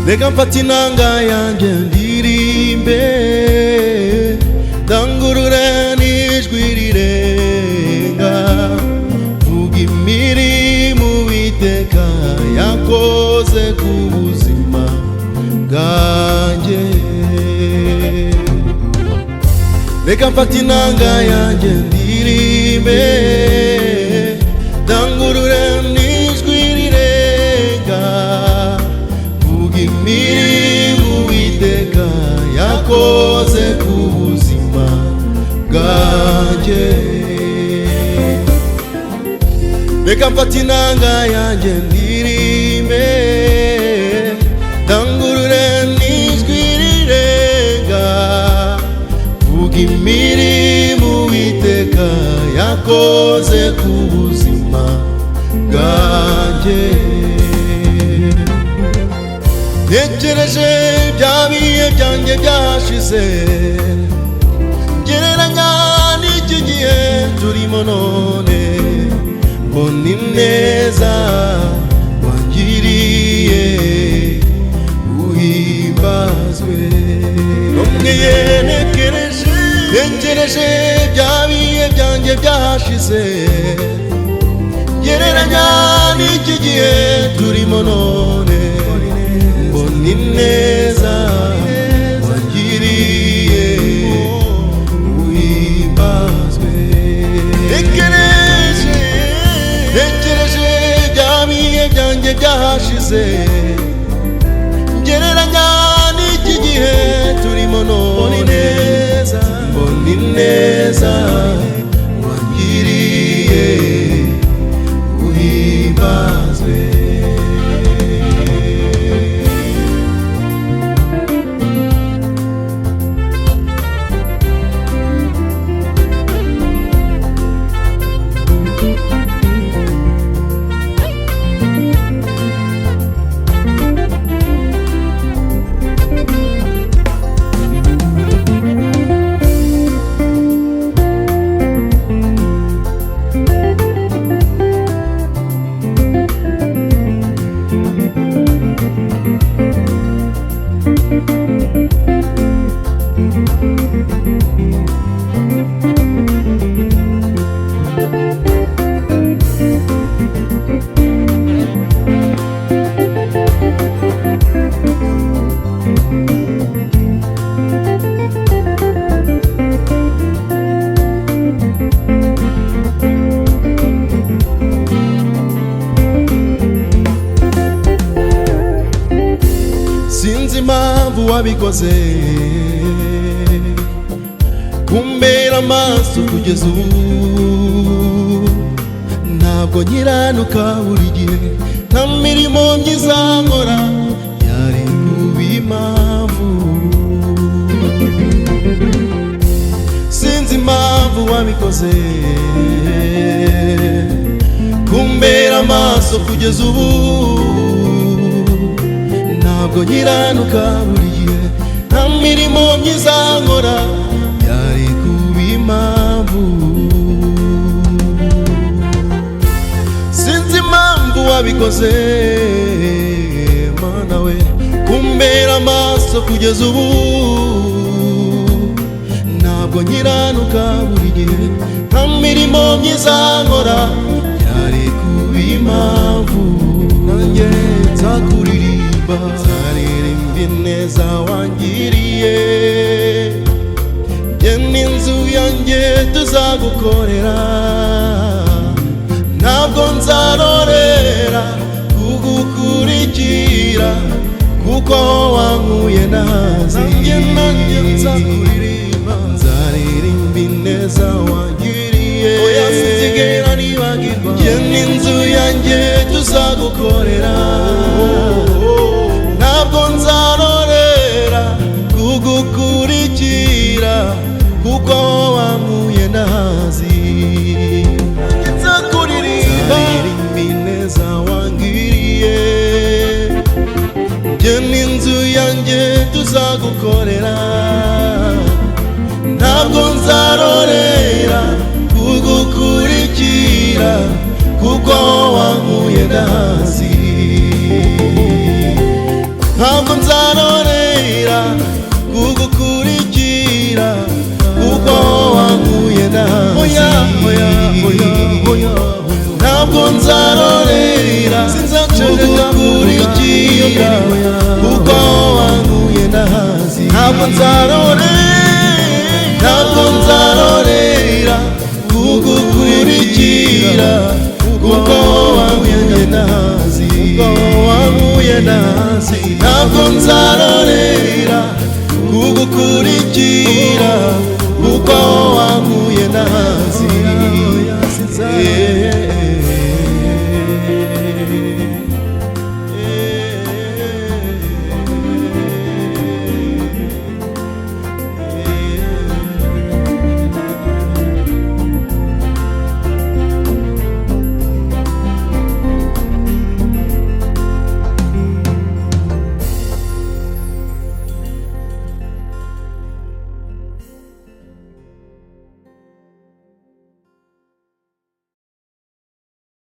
Reka mfate inanga yanjye ndirimbe, ndangurure n'ijwi rirenga, vuga imirimo Uwiteka yakoze ku buzima bwanjye. Reka mfate inanga yanjye ndirimbe, ndangurure n'ijwi rirenga, vuga imirimo Uwiteka yakoze ku buzima bwanjye. Reka mfate inanga yanjye ndirimbe, ndangurure n'ijwi rirenga, vuga imirimo Uwiteka yakoze ku buzima bwanjye. Ntekereje bya bihe byanjye byashize, gereranya n'iki gihe turimo none, mbona ineza wangiriye uhimbazwe. Ntekereje bya bihe byanjye byashize, gereranya n'iki gihe turimo none, mbona ineza wangiriye uhimbazwe. Ntekereje bya bihe byanjye byashize, gereranya n'iki gihe turimo none, mbona ineza wangiriye uhimbazwe. Sinzi impamvu wabikoze, kumbera amaso kugeza ubu, ntabwo nkiranuka buri gihe, nta mirimo myiza nkora yari kuba impamvu. Sinzi impamvu wabikoze, kumbera amaso kugeza ubu, ntabwo nkiranuka buri gihe, nta mirimo myiza nkora yari kuba impamvu. Sinzi impamvu wabikoze Mana we, kumbera amaso kugeza ubu, ntabwo nkiranuka buri gihe, nta mirimo myiza nkora yari kuba impamvu. Nanjye nzakuririmba, nzaririmba ineza wangiriye, jye n'inzu yanjye tuzagukorera, ntabwo nzarorera kugukurikira, kuko wankuye nazi. Nanjye nzakuririmba, nzaririmba ineza wangiriye, oya sinzigera nibagirwa, jye n'inzu yanjye tuzagukorera, ntabwo nzarorera kugukurikira, kuko wankuye nazi. kuko wankuye ndahazi. Ntabwo nzarorera kugukurikira kuko wankuye ndahazi. Ntabwo nzarorera kugukurikira kuko wankuye ndahazi. Ntabwo nzarorera kugukurikira kuko wankuye ndahazi. Ntabwo nzarorera kugukurikira